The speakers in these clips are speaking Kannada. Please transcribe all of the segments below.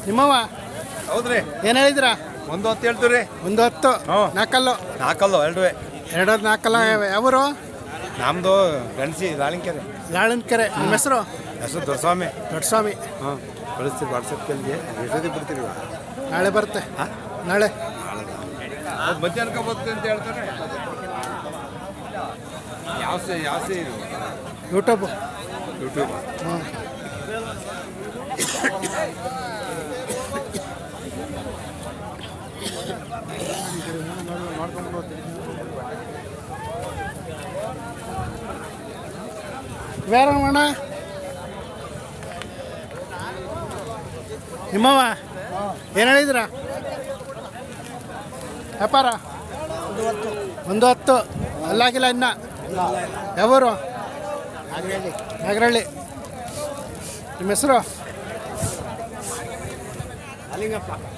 ನಿಮ್ಮವ ಹೌದ್ರಿ. ಏನು ಹೇಳಿದ್ರ? 110 ಹೇಳ್ತೀವಿ. 110 ನಾಲ್ಕಲ್ಲು ಎರಡು ಎರಡೋದು ನಾಲ್ಕಲ್ಲ. ಯಾವರು? ನಮ್ದು ಗಣಸಿ ಲಾಳಿಂಕೆರೆ. ಲಾಳನ್ಕೆರೆ. ನಿಮ್ಮ ಹೆಸರು? ಹೆಸರು ದೊಡ್ಡಸ್ವಾಮಿ. ದೊಡ್ಡಸ್ವಾಮಿ. ಹಾಂ, ಕಳಿಸ್ತೀವಿ ವಾಟ್ಸಪ್ಗೆ. ಎಷ್ಟೊತ್ತಿಗೆ ಬಿಡ್ತೀರಿ? ನಾಳೆ ಬರುತ್ತೆ. ನಾಳೆ ಮಧ್ಯಾಹ್ನಕ್ಕೆ ಬರುತ್ತೆ ಅಂತ ಹೇಳ್ತಾರೆ. ಯಾವ ಯೂಟ್ಯೂಬ್. ಹಾಂ, ಬೇರೆ ಅಣ್ಣ ನಿಮ್ಮವ ಏನು ಹೇಳಿದ್ರ? ವ್ಯಾಪಾರ 110 ಅಲ್ಲಾಗಿಲ್ಲ ಇನ್ನ. ಯಾವರು? ನಾಗರಹಳ್ಳಿ. ನಿಮ್ಮ ಹೆಸರು?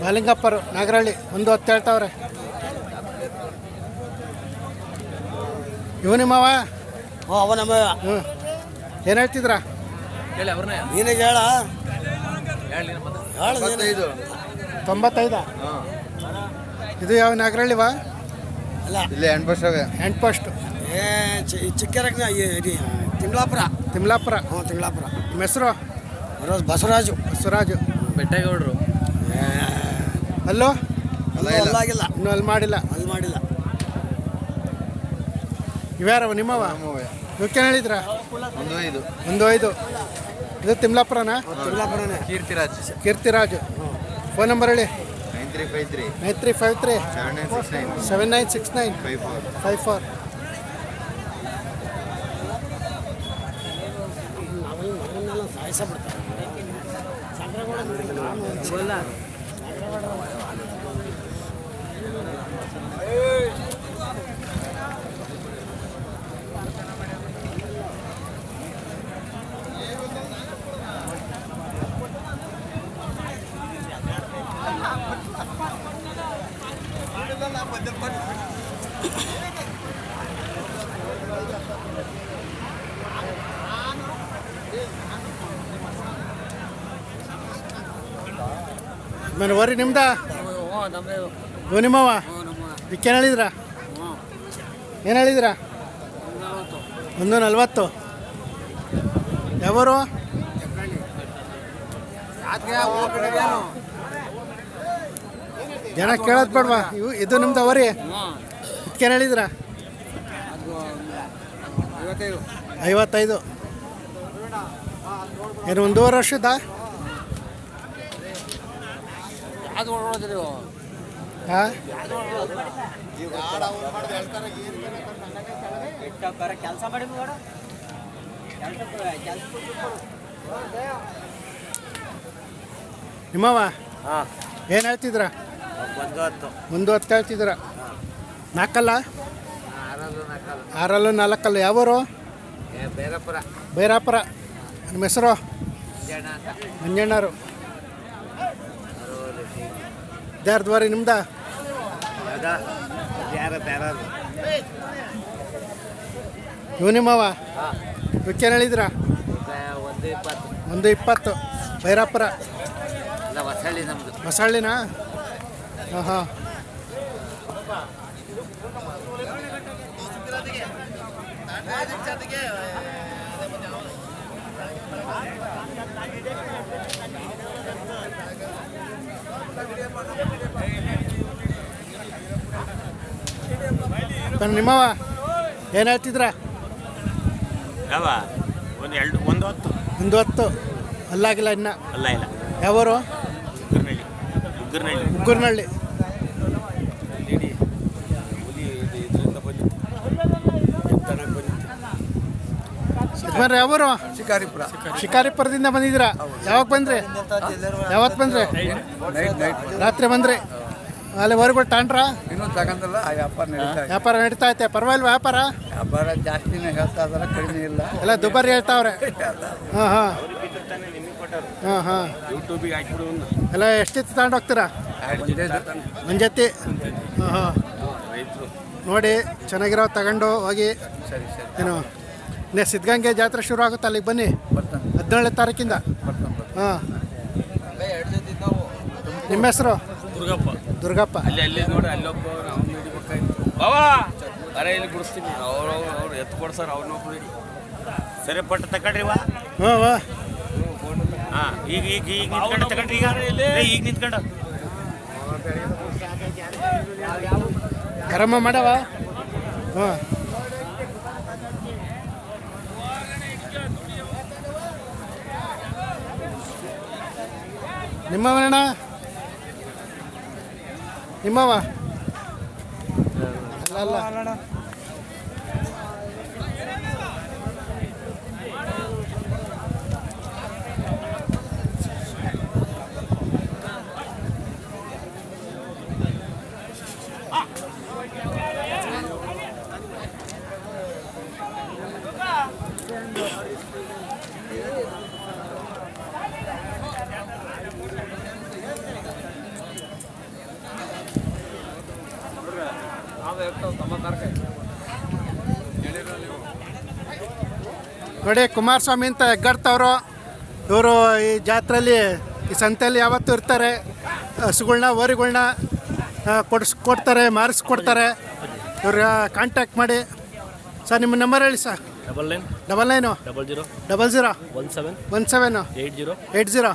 ಮಾಲಿಂಗಪ್ಪರು. ನಾಗರಹಳ್ಳಿ. 110 ಹೇಳ್ತಾವ್ರೆ. ಇವು ನಿಮ್ಮವ? ಅವ ನಮ್ಮ ಹ್ಞೂ. ಏನು ಹೇಳ್ತಿದ್ರ? ನೀನಿಗೆ ಹೇಳ 95. ಇದು ಯಾವ ನಾಗರಹಳ್ಳಿವಾ? ಅಲ್ಲ ಇಲ್ಲೇ ಹ್ಯಾಂಡ್ ಪೋಸ್ಟ್. ಚಿಕ್ಕರಕ್ನ ತಿಮ್ಲಾಪುರ. ತಿಮ್ಲಾಪುರ. ಹ್ಞೂ, ತಿಮ್ಲಾಪುರ. ನಿಮ್ಮ ಹೆಸರು? ಬಸವರಾಜು. ಬಸವರಾಜು. ಬೆಟ್ಟಗೌಡರು. ಅಲ್ಲೋ? ಅಲ್ಲಾಗಿಲ್ಲ, ಇನ್ನೂ ಅಲ್ಲಿ ಮಾಡಿಲ್ಲ. ಅಲ್ಲಿ ಮಾಡಿಲ್ಲ. ಇವ್ಯಾರವ ನಿಮ್ಮವ? ಇವಕ್ಕೇನು ಹೇಳಿದ್ರ? 105. ಇದು ತಿಮ್ಲಾಪುರನಾ? ತಿಮ್ಲಾಪುರನೇ. ಕೀರ್ತಿರಾಜು. ಫೋನ್ ನಂಬರ್ ಹೇಳಿ. 9353 9353 7969 7969 54. ಮನೆ ವರ್ರಿ ನಿಮ್ದ? ಇವು ನಿಮ್ಮವ? ಇದಕ್ಕೇನು ಹೇಳಿದ್ರ? ಏನು ಹೇಳಿದ್ರ? 140. ಯಾವರು? ಜನ ಕೇಳೋದು ಬೇಡವಾ? ಇದು ನಿಮ್ದು ಅವರಿ? ಇದಕ್ಕೇನು ಹೇಳಿದ್ರ? 55. ಏನು 1.5 ವರ್ಷದ? ಹಾಂ, ಕೆಲಸ ಮಾಡಿ ನಿಮ್ಮವ? ಏನು ಹೇಳ್ತಿದ್ರ? 110 ಹೇಳ್ತಿದ್ರ. ನಾಲ್ಕಲ್ಲ? 6 4. ಯಾವರು? ಬೈರಾಪುರ. ನಿಮ್ಮ ಹೆಸರು? ಮಂಜಣ್ಣರು. ಯಾರ್ದ್ವಾರಿ ನಿಮ್ದ? ಇವು ನಿಮ್ಮವ? ಇವಕ್ಕೇನು ಹೇಳಿದ್ರ? 120. ಬೈರಾಪುರ. ಹೊಸಳ್ಳಿನಾ? ಹಾಂ ಹಾಂ. ನಿಮ್ಮವ? ಏನು ಹೇಳ್ತಿದ್ರ? 110 ಅಲ್ಲಾಗಿಲ್ಲ ಇನ್ನ. ಯಾವರು? ಉಗ್ಗರ್ನಹಳ್ಳಿ. ಯಾವರು? ಶಿಕಾರಿಪುರದಿಂದ ಬಂದಿದ್ದೀರಾ? ಯಾವಾಗ ಬಂದ್ರಿ? ಯಾವತ್ತು ಬಂದ್ರಿ? ರಾತ್ರಿ ಬಂದ್ರಿ? ಅಲ್ಲಿ ಹೊರಗಳು ತಾಂಡ್ರ? ಇನ್ನೂ ತಗೊಂಡಲ್ಲ. ವ್ಯಾಪಾರ ನಡೀತಾ ಐತೆ? ಪರವಾಗಿಲ್ವ ವ್ಯಾಪಾರ? ವ್ಯಾಪಾರ ಜಾಸ್ತಿನೇ ಹೇಳ್ತಾ ಇದಾರೆ, ಕಡಿಮೆ ಇಲ್ಲ. ಎಲ್ಲ ದುಬಾರಿ ಹೇಳ್ತಾವ್ರೆ. ಹಾಂ ಹಾಂ ಹಾಂ ಹಾಂ. ಎಲ್ಲ ಎಷ್ಟಿತ್ತು ತಗೊಂಡು ಹೋಗ್ತೀರಾ? ಮಂಜತ್ತಿ. ಹಾಂ ಹಾಂ. ನೋಡಿ ಚೆನ್ನಾಗಿರೋ ತಗೊಂಡು ಹೋಗಿ. ಏನು ಸಿದ್ಧಗಂಗೆ ಜಾತ್ರೆ ಶುರು ಆಗುತ್ತೆ, ಅಲ್ಲಿಗೆ ಬನ್ನಿ 17ನೇ ತಾರೀಕಿಂದ. ಹಾಂ ನಿಮ್ಮ ಹೆಸರು? ದುರ್ಗಪ್ಪ. ದುರ್ಗಪ್ಪ. ಅಲ್ಲಿ ನೋಡಿ ಅಲ್ಲೊಬ್ಬ ಅವ್ನು ಹಿಡಿಬೇಕಾಯ್ತು ಬಾವಾ ಅರೆ ಇಲ್ಲಿ ಬಿಡಿಸ್ತೀನಿ ಅವ್ರು ಎತ್ತು ಕೊಡ್ಸಾರ ಅವ್ರನ್ನ ಹಿಡಿ ಸರಿ ಪಟ್ಟು ತಕೊಂಡ್ರಿ ವಾ ಹಾಂ ವಾ ಹಾಂ ಈಗ ನಿಂತ್ಕೊಂಡು ತಕೊಂಡ್ರಿ ಈಗ ನಿಂತ್ಕೊಂಡು ಆರಾಮ ಮಾಡವ. ಹಾಂ ನಿಮ್ಮವನಣ್ಣ ನಿಮ್ಮವ ಅಲ್ಲ ಅಲ್ಲ ನೋಡಿ ಕುಮಾರಸ್ವಾಮಿ ಅಂತ ಹೆಗ್ಗಾಡ್ತವ್ರು ಇವರು. ಈ ಜಾತ್ರೆಯಲ್ಲಿ ಈ ಸಂತೆಯಲ್ಲಿ ಯಾವತ್ತೂ ಇರ್ತಾರೆ. ಹಸುಗಳ್ನ ಓರಿಗಳ್ನ ಕೊಡ್ತಾರೆ, ಮಾರಿಸ್ಕೊಡ್ತಾರೆ. ಇವ್ರ ಕಾಂಟ್ಯಾಕ್ಟ್ ಮಾಡಿ. ಸರ್ ನಿಮ್ಮ ನಂಬರ್ ಹೇಳಿ ಸರ್. 99 00 17 80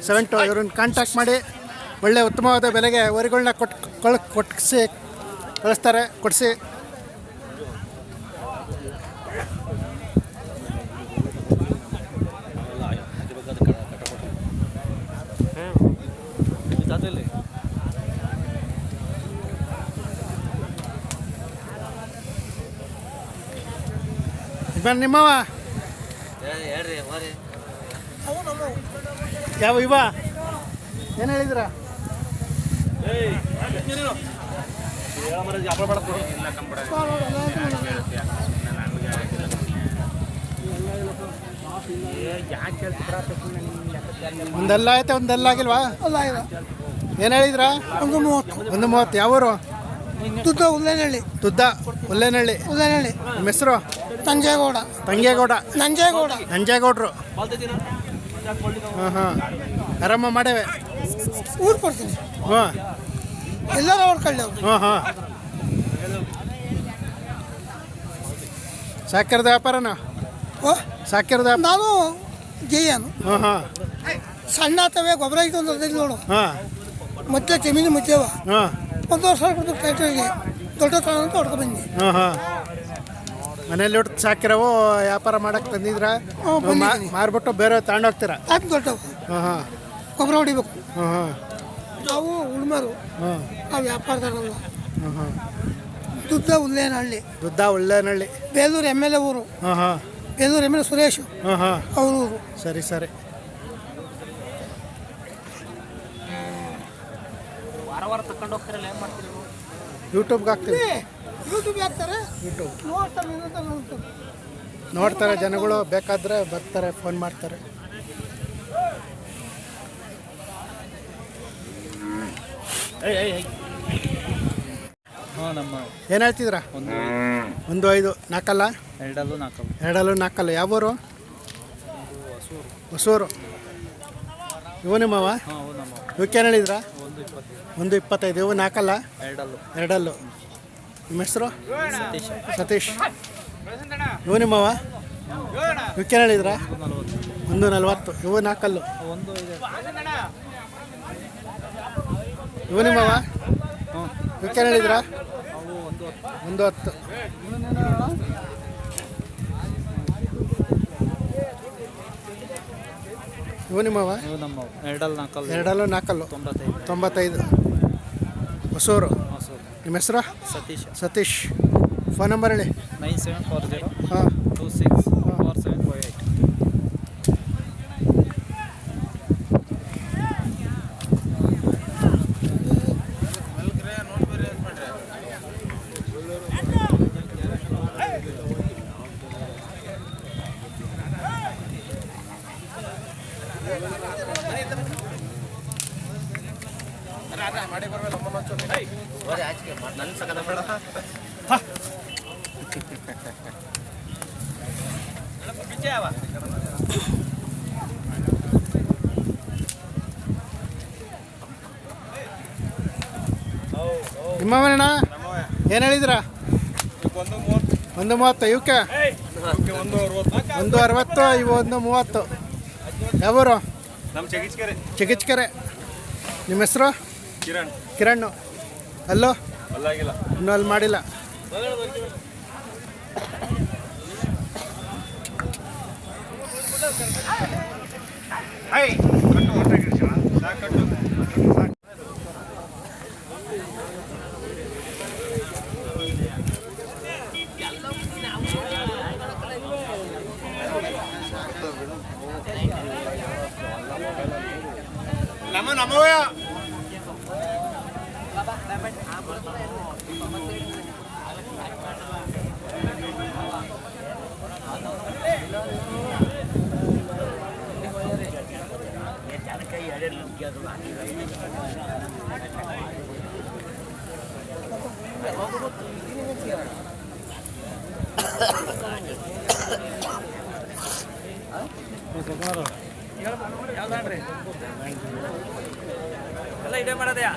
72 ಇವ್ರನ್ನ ಕಾಂಟ್ಯಾಕ್ಟ್ ಮಾಡಿ. ಒಳ್ಳೆ ಉತ್ತಮವಾದ ಬೆಲೆಗೆ ಓರಿಗಳ್ನ ಕೊಡಿಸಿ ಕಳಿಸ್ತಾರೆ, ಕೊಡಿಸಿ. ನಿಮ್ಮವ ಯಾವ ಇವ ಏನು ಹೇಳಿದ್ರ? ಒಂದೆಲ್ಲ ಐತೆ ಒಂದೆಲ್ಲ ಆಗಿಲ್ವಾ? ಏನು ಹೇಳಿದ್ರ? 130. ಯಾವೂರು? ತುದ್ದ ಉಲ್ಲೇನಹಳ್ಳಿ. ತುದ್ದ ಉಲ್ಲೇನಹಳ್ಳಿ. ನಿಮ್ಮ ಹೆಸರು? ತಂಗೇಗೌಡ. ನಂಜೇಗೌಡರು. ಹಾಂ ಹಾಂ ಆರಾಮ ಮಾಡೇವೆ. ಊರು ಕೊಡ್ತೀನಿ. ಹಾಂ ಎಲ್ಲರೂ ಹೊಡ್ಕೊಳ್ಳಿ. ಹಾಂ ಹಾಂ ಸಾಕಿರದ ವ್ಯಾಪಾರನ? ಸಾಕಿರದ ನಾನು ಜೈಯನು. ಹಾಂ ಹಾಂ ಸಣ್ಣ ತವೆ ಗೊಬ್ಬರ ಇತ್ತು ನೋಡು. ಹಾಂ ಮತ್ತೆ ಜಮೀನು ಮುಚ್ಚೇವ. ಹಾಂ 1 ವರ್ಷ ಕೊಡ್ಬೇಕು ಟ್ರ್ಯಾಕ್ಟರ್ಗೆ. ದೊಡ್ಡ ತಗೊಂಡು ಅಂತ ಹೊಡ್ಕೊ ಬಂದಿ. ಹಾಂ ಹಾಂ ಮನೇಲಿ ಹೊಟ್ಟು ಸಾಕಿರವು ವ್ಯಾಪಾರ ಮಾಡಕ್ಕೆ ತಂದಿದ್ರ? ಮಾರ್ಬಿಟ್ಟು ಬೇರೆ ತಗೊಂಡೋಗ್ತೀರಾ? ಅದು ದೊಡ್ಡವು. ಹಾಂ ಹಾಂ ಗೊಬ್ಬರ ಹೊಡಿಬೇಕು. ಹಾಂ ಹಾಂ ನಾವು ಉಳ್ಮಾರು. ಹಾಂ ನಾವು ವ್ಯಾಪಾರದಾರಲ್ಲ. ಹಾಂ ಹಾಂ ತುದ್ದ ಉಲ್ಲೇನಹಳ್ಳಿ. ಉಲ್ಲೇನಹಳ್ಳಿ. ಬೇಲೂರು MLA ಊರು. ಹಾಂ ಹಾಂ ಬೇಲೂರು MLA ಸುರೇಶ್ ಹಾಂ ಹಾಂ ಅವ್ರ ಊರು. ಸರಿ ಸರಿ. ವಾರ ತಕೊಂಡು ಹೋಗ್ತಿರಲ್ಲ ಏನು ಮಾಡ್ತೀರಿ? ಯೂಟ್ಯೂಬ್ಗೆ ಹಾಕ್ತೀವಿ. ಯೂಟ್ಯೂಬ್ ಹಾಕ್ತಾರೆ. ಯೂಟ್ಯೂಬ್ ನೋಡ್ತಾರೆ. ನೋಡ್ತಾರೆ ಜನಗಳು, ಬೇಕಾದರೆ ಬರ್ತಾರೆ, ಫೋನ್ ಮಾಡ್ತಾರೆ. ಏನು ಹೇಳ್ತಿದ್ರ? 1.5 ನಾಲ್ಕಲ್ಲ? ಎರಡಲ್ಲೂ ನಾಲ್ಕಲ್ಲ. ಯಾವೂರು? ಹೊಸೂರು. ಇವು ನಿಮ್ಮವ? ಇವಕ್ಕೇನು ಹೇಳಿದ್ರ? 1.25. ಇವು ನಾಲ್ಕಲ್ಲ? ಎರಡಲ್ಲು. ನಿಮ್ಮ ಹೆಸರು? ಸತೀಶ್. ಇವು ನಿಮ್ಮವ? ಇವಕ್ಕೇನು ಹೇಳಿದ್ರ? 140. ಇವು ನಾಲ್ಕಲ್ಲು. ಇವು ನಿಮ್ಮವ? ಇವಕ್ಕೇನು ಹೇಳಿದ್ರ? 110. ಇವು ನಿಮ್ಮವ? ಎರಡಲ್ಲೂ ನಾಲ್ಕಲ್ಲು. 95. ಹೊಸೂರು. ನಿಮ್ಮ ಹೆಸರು? ಸತೀಶ್. ಫೋನ್ ನಂಬರ್ ಹೇಳಿ. 9740 ಹಾಂ 264758. ನಿಮ್ಮವನಣ್ಣ ಏನು ಹೇಳಿದ್ರ 1:30 ಇವಕ್ಕೆ 1:60 ಇವು 1:30. ಯಾವೂರು? ನಮ್ಮ ಚಗಿಚ್ಕೆರೆ ಚಿಗಿಚ್ಕೆರೆ. ನಿಮ್ಮ ಹೆಸರು? ಕಿರಣ್. ಅಲ್ಲೋ ಅಲ್ಲಾಗಿಲ್ಲ. ಇನ್ನೂ ಅಲ್ಲಿ ಮಾಡಿಲ್ಲ. ಎಲ್ಲ ಇದೇ ಮಾಡೋದೆಯಾ